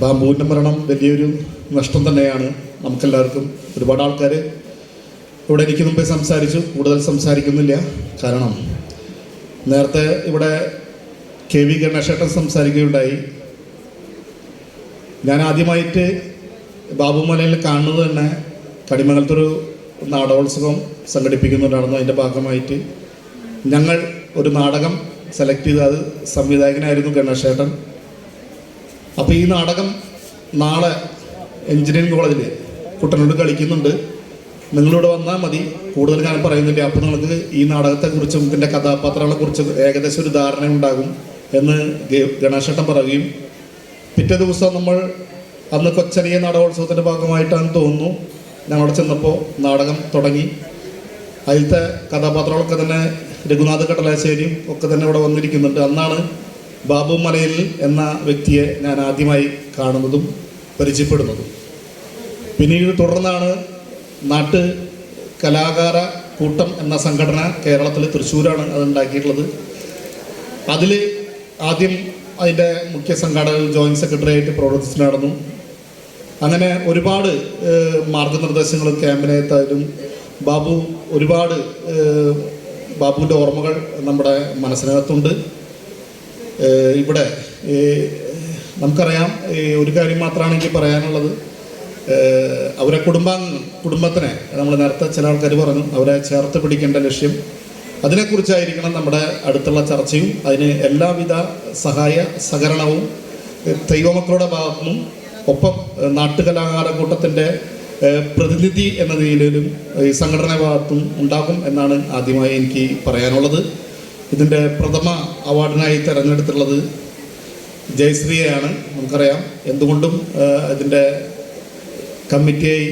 ബാബുവിൻ്റെ മരണം വലിയൊരു നഷ്ടം തന്നെയാണ് നമുക്കെല്ലാവർക്കും. ഒരുപാട് ആൾക്കാർ ഇവിടെ എനിക്ക് മുമ്പേ സംസാരിച്ചു, കൂടുതൽ സംസാരിക്കുന്നില്ല. കാരണം നേരത്തെ ഇവിടെ കെ വി ഗണേശേട്ടൻ സംസാരിക്കുകയുണ്ടായി. ഞാൻ ആദ്യമായിട്ട് ബാബുമലയിൽ കാണുന്നത് തന്നെ കടിമംഗലത്തൊരു നാടകോത്സവം സംഘടിപ്പിക്കുന്നുണ്ടായിരുന്നു. അതിൻ്റെ ഭാഗമായിട്ട് ഞങ്ങൾ ഒരു നാടകം സെലക്ട് ചെയ്ത്, അത് സംവിധായകനായിരുന്നു ഗണേശേട്ടൻ. അപ്പോൾ ഈ നാടകം നാളെ എഞ്ചിനീയറിംഗ് കോളേജിൽ കുട്ടനോട് കളിക്കുന്നുണ്ട്. നിങ്ങളിവിടെ വന്നാൽ മതി, കൂടുതൽ ഞാൻ പറയുന്നില്ല. അപ്പോൾ നിങ്ങൾക്ക് ഈ നാടകത്തെക്കുറിച്ചും ഇതിൻ്റെ കഥാപാത്രങ്ങളെക്കുറിച്ചും ഏകദേശം ഒരു ധാരണ ഉണ്ടാകും എന്ന് ഗണേശേട്ടൻ പറയുകയും, പിറ്റേ ദിവസം നമ്മൾ അന്ന് കൊച്ചനിയ നാടകോത്സവത്തിൻ്റെ ഭാഗമായിട്ടാണെന്ന് തോന്നുന്നു ഞങ്ങളവിടെ ചെന്നപ്പോൾ നാടകം തുടങ്ങി. അതിലത്തെ കഥാപാത്രങ്ങളൊക്കെ തന്നെ രഘുനാഥ് കടലാശ്ശേരിയും ഒക്കെ തന്നെ ഇവിടെ വന്നിരിക്കുന്നുണ്ട്. അന്നാണ് ബാബു മലയിൽ എന്ന വ്യക്തിയെ ഞാൻ ആദ്യമായി കാണുന്നതും പരിചയപ്പെടുന്നതും. പിന്നീട് തുടർന്നാണ് നാട്ട് കലാകാര കൂട്ടം എന്ന സംഘടന കേരളത്തിൽ തൃശ്ശൂരാണ് അതുണ്ടാക്കിയിട്ടുള്ളത്. അതിൽ ആദ്യം അതിൻ്റെ മുഖ്യ സംഘാടകർ ജോയിൻറ്റ് സെക്രട്ടറി ആയിട്ട് പ്രവർത്തിച്ചു നടന്നു. അങ്ങനെ ഒരുപാട് മാർഗനിർദ്ദേശങ്ങളും ക്യാമ്പിനകത്തായാലും ബാബു ഒരുപാട് ബാബുവിൻ്റെ ഓർമ്മകൾ നമ്മുടെ മനസ്സിനകത്തുണ്ട്. ഇവിടെ നമുക്കറിയാം, ഒരു കാര്യം മാത്രമാണ് എനിക്ക് പറയാനുള്ളത്. അവരെ കുടുംബത്തിനെ നമ്മൾ നേരത്തെ ചില ആൾക്കാർ പറഞ്ഞു, അവരെ ചേർത്ത് പിടിക്കേണ്ട ലക്ഷ്യം, അതിനെക്കുറിച്ചായിരിക്കണം നമ്മുടെ അടുത്തുള്ള ചർച്ചയും. അതിന് എല്ലാവിധ സഹായ സഹകരണവും ദൈവമക്കളുടെ ഭാഗത്തുനിന്നും ഒപ്പം നാട്ടുകലാകാര കൂട്ടത്തിൻ്റെ പ്രതിനിധി എന്ന നിലയിലും ഈ സംഘടന ഭാഗത്തും ഉണ്ടാകും എന്നാണ് ആദ്യമായി എനിക്ക് പറയാനുള്ളത്. ഇതിൻ്റെ പ്രഥമ അവാർഡിനായി തിരഞ്ഞെടുത്തിട്ടുള്ളത് ജയശ്രീയെയാണ്. നമുക്കറിയാം എന്തുകൊണ്ടും ഇതിൻ്റെ കമ്മിറ്റിയായി,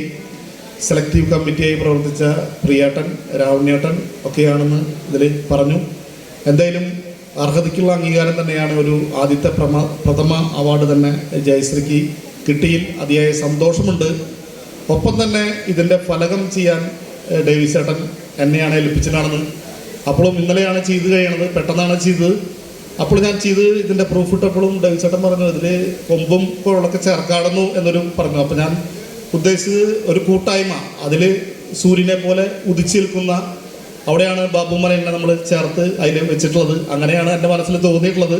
സെലക്റ്റീവ് കമ്മിറ്റിയായി പ്രവർത്തിച്ച പ്രിയേട്ടൻ, രാവണ്യേട്ടൻ ഒക്കെയാണെന്ന് ഇതിൽ പറഞ്ഞു. എന്തായാലും അർഹതയ്ക്കുള്ള അംഗീകാരം തന്നെയാണ്. ഒരു ആദ്യത്തെ പ്രഥമ അവാർഡ് തന്നെ ജയശ്രീക്ക് കിട്ടിയിൽ അതിയായ സന്തോഷമുണ്ട്. ഒപ്പം തന്നെ ഇതിൻ്റെ ഫലകം ചെയ്യാൻ ഡേവിസ് ചേട്ടൻ എന്നെയാണ് ഏൽപ്പിച്ചിട്ടാണെന്ന്. അപ്പോഴും ഇന്നലെയാണ് ചെയ്ത് കഴിയണത്, പെട്ടെന്നാണ് ചെയ്തത്. അപ്പോൾ ഞാൻ ചെയ്ത് ഇതിൻ്റെ പ്രൂഫ് ഇട്ടപ്പോഴും ഡേവിസ് ചേട്ടൻ പറഞ്ഞു ഇതിൽ കൊമ്പും കുഴലൊക്കെ ചേർക്കാടുന്നു എന്നൊരു പറഞ്ഞു. അപ്പോൾ ഞാൻ ഉദ്ദേശിച്ചത് ഒരു കൂട്ടായ്മ, അതിൽ സൂര്യനെ പോലെ ഉദിച്ചു നിൽക്കുന്ന, അവിടെയാണ് ബാബുമലയെ നമ്മൾ ചേർത്ത് അതിൽ വെച്ചിട്ടുള്ളത്. അങ്ങനെയാണ് എൻ്റെ മനസ്സിൽ തോന്നിയിട്ടുള്ളത്.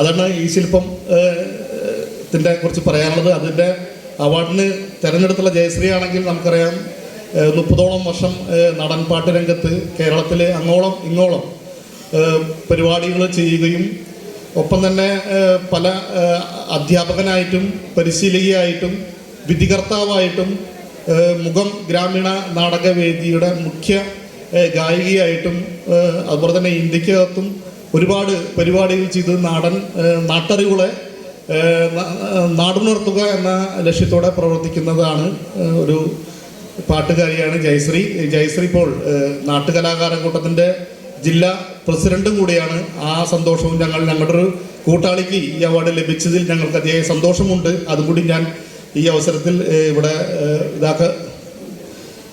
അതാണ് ഈ ശില്പം ത്തിൻ്റെ കുറിച്ച് പറയാനുള്ളത്. അതിൻ്റെ അവാർഡിന് തിരഞ്ഞെടുത്തുള്ള ജയശ്രീ ആണെങ്കിൽ നമുക്കറിയാം 30ഓളം വർഷം നടൻപാട്ട് രംഗത്ത് കേരളത്തിൽ അങ്ങോളം ഇങ്ങോളം പരിപാടികൾ ചെയ്യുകയും ഒപ്പം തന്നെ പല അധ്യാപകനായിട്ടും പരിശീലകയായിട്ടും വിധികർത്താവായിട്ടും മുഖം ഗ്രാമീണ നാടകവേദിയുടെ മുഖ്യ ഗായികയായിട്ടും അതുപോലെ തന്നെ ഇന്ത്യക്കകത്തും ഒരുപാട് പരിപാടികൾ ചെയ്ത് നാട്ടറിവുകളെ നാടുണർത്തുക എന്ന ലക്ഷ്യത്തോടെ പ്രവർത്തിക്കുന്നതാണ് ഒരു പാട്ടുകാരിയാണ് ജയശ്രീ. ജയശ്രീ ഇപ്പോൾ നാട്ടുകലാകാര കൂട്ടത്തിൻ്റെ ജില്ലാ പ്രസിഡന്റും കൂടിയാണ്. ആ സന്തോഷവും ഞങ്ങളുടെ ഒരു കൂട്ടാളിക്ക് ഈ അവാർഡ് ലഭിച്ചതിൽ ഞങ്ങൾക്ക് അതിയായ സന്തോഷമുണ്ട്. അതുകൂടി ഞാൻ ഈ അവസരത്തിൽ ഇവിടെ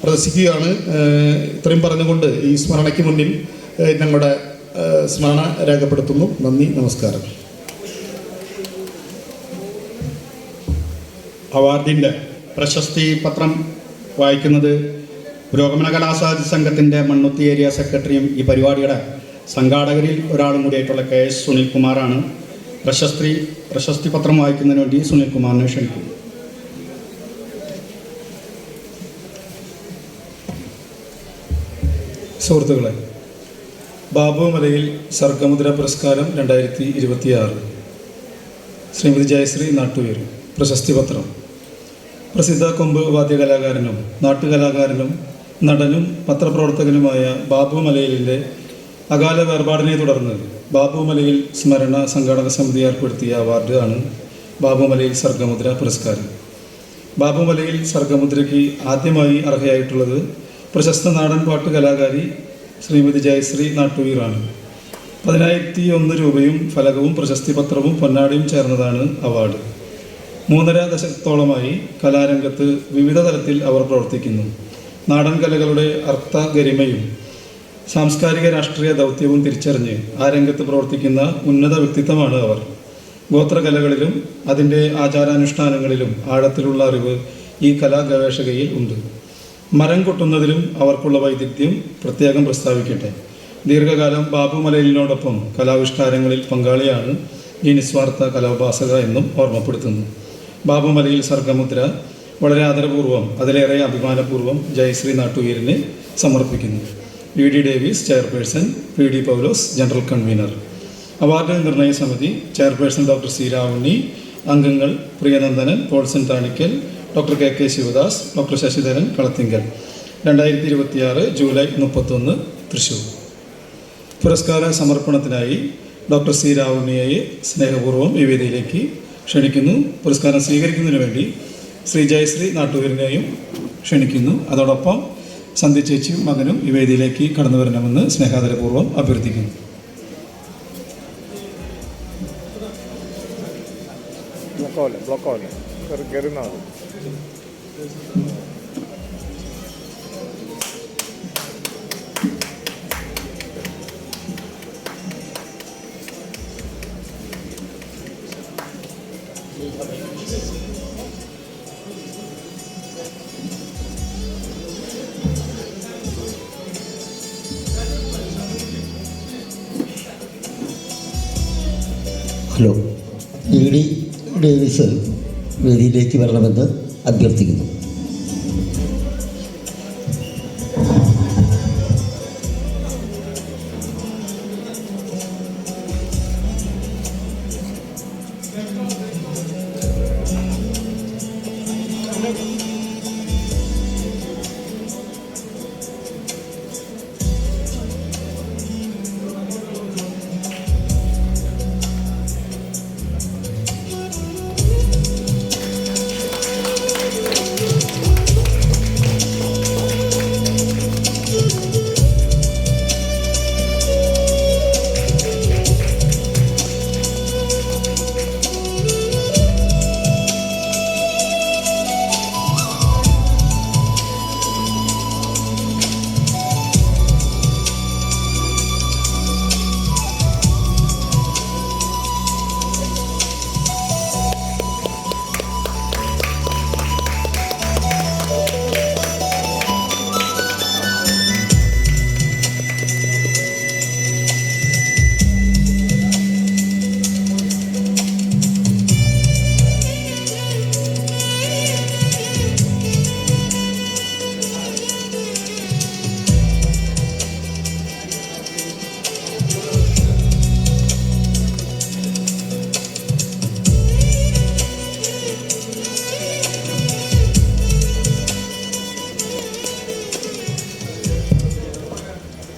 പ്രദർശിക്കുകയാണ്. ഇത്രയും പറഞ്ഞുകൊണ്ട് ഈ സ്മരണയ്ക്ക് മുന്നിൽ ഞങ്ങളുടെ സ്മരണ രേഖപ്പെടുത്തുന്നു. നന്ദി, നമസ്കാരം. അവാർഡിൻ്റെ പ്രശസ്തി പത്രം വായിക്കുന്നത് പുരോഗമന കലാസാഹിത്യ സംഘത്തിൻ്റെ മണ്ണുത്തി ഏരിയ സെക്രട്ടറിയും ഈ പരിപാടിയുടെ സംഘാടകരിൽ ഒരാളും കൂടിയായിട്ടുള്ള KS സുനിൽകുമാറാണ്. പ്രശസ്തി പത്രം വായിക്കുന്നതിന് വേണ്ടി സുനിൽകുമാറിനെ ക്ഷണിക്കുന്നു. സുഹൃത്തുക്കളെ, ബാബുമലയിൽ സർഗമുദ്ര പുരസ്കാരം 2026 ശ്രീമതി ജയശ്രീ നാട്ടുവീർ. പ്രശസ്തി പത്രം. പ്രസിദ്ധ കൊമ്പ് വാദ്യകലാകാരനും നാട്ടുകലാകാരനും നടനും പത്രപ്രവർത്തകനുമായ ബാബുമലയിലെ അകാല വേർപാടിനെ തുടർന്ന് ബാബുമലയിൽ സ്മരണ സംഘാടക സമിതി ഏർപ്പെടുത്തിയ അവാർഡ് ആണ് ബാബുമലയിൽ സർഗമുദ്ര പുരസ്കാരം. ബാബുമലയിൽ സർഗമുദ്രയ്ക്ക് ആദ്യമായി അർഹയായിട്ടുള്ളത് പ്രശസ്ത നാടൻ പാട്ട് കലാകാരി ശ്രീമതി ജയശ്രീ നാട്ടുവീറാണ്. 10,001 രൂപയും ഫലകവും പ്രശസ്തി പത്രവും പൊന്നാടിയും ചേർന്നതാണ് അവാർഡ്. 3.5 ദശകത്തോളമായി കലാരംഗത്ത് വിവിധ തലത്തിൽ അവർ പ്രവർത്തിക്കുന്നു. നാടൻ കലകളുടെ അർത്ഥ ഗരിമയും സാംസ്കാരിക രാഷ്ട്രീയ ദൗത്യവും തിരിച്ചറിഞ്ഞ് ആ രംഗത്ത് പ്രവർത്തിക്കുന്ന ഉന്നത വ്യക്തിത്വമാണ് അവർ. ഗോത്രകലകളിലും അതിൻ്റെ ആചാരാനുഷ്ഠാനങ്ങളിലും ആഴത്തിലുള്ള അറിവ് ഈ കലാ ഗവേഷകയിൽ ഉണ്ട്. മരം കൊട്ടുന്നതിലും അവർക്കുള്ള വൈദഗ്ധ്യം പ്രത്യേകം പ്രസ്താവിക്കട്ടെ. ദീർഘകാലം ബാബു മലയിലിനോടൊപ്പം കലാവിഷ്കാരങ്ങളിൽ പങ്കാളിയാണ് ഈ നിസ്വാർത്ഥ കലോപാസക എന്നും ഓർമ്മപ്പെടുത്തുന്നു. ബാബു മലയിൽ സർഗമുദ്ര വളരെ ആദരപൂർവ്വം, അതിലേറെ അഭിമാനപൂർവ്വം ജയശ്രീ നാട്ടുവീരിനെ സമർപ്പിക്കുന്നു. VD Davis chairperson, PD Paulose general convener. Award നിർണയ സമിതി ചെയർപേഴ്സൺ ഡോക്ടർ സി രാവുണ്ണി, അംഗങ്ങൾ Priyanandanan, Paulson Thanikkal, doctor KK Sivadas, doctor Sasidharan Kalathinkal. 2026 July 31 Thrissur. പുരസ്കാര സമർപ്പണത്തിനായി ഡോക്ടർ സി രാവുണ്ണിയെ സ്നേഹപൂർവ്വം ഈ വേദിയിലേക്ക് ക്ഷണിക്കുന്നു. പുരസ്കാരം സ്വീകരിക്കുന്നതിന് വേണ്ടി ശ്രീ ജയശ്രീ നാട്ടുവീരിനെയും ക്ഷണിക്കുന്നു. അതോടൊപ്പം സന്ധ്യ ചേച്ചിയും മകനും ഈ വേദിയിലേക്ക് കടന്നു വരണമെന്ന് സ്നേഹാദരപൂർവ്വം അഭ്യർത്ഥിക്കുന്നു. ഹലോ, VD ഡേവിസ് വേദിയിലേക്ക് വരണമെന്ന് അഭ്യർത്ഥിക്കുന്നു.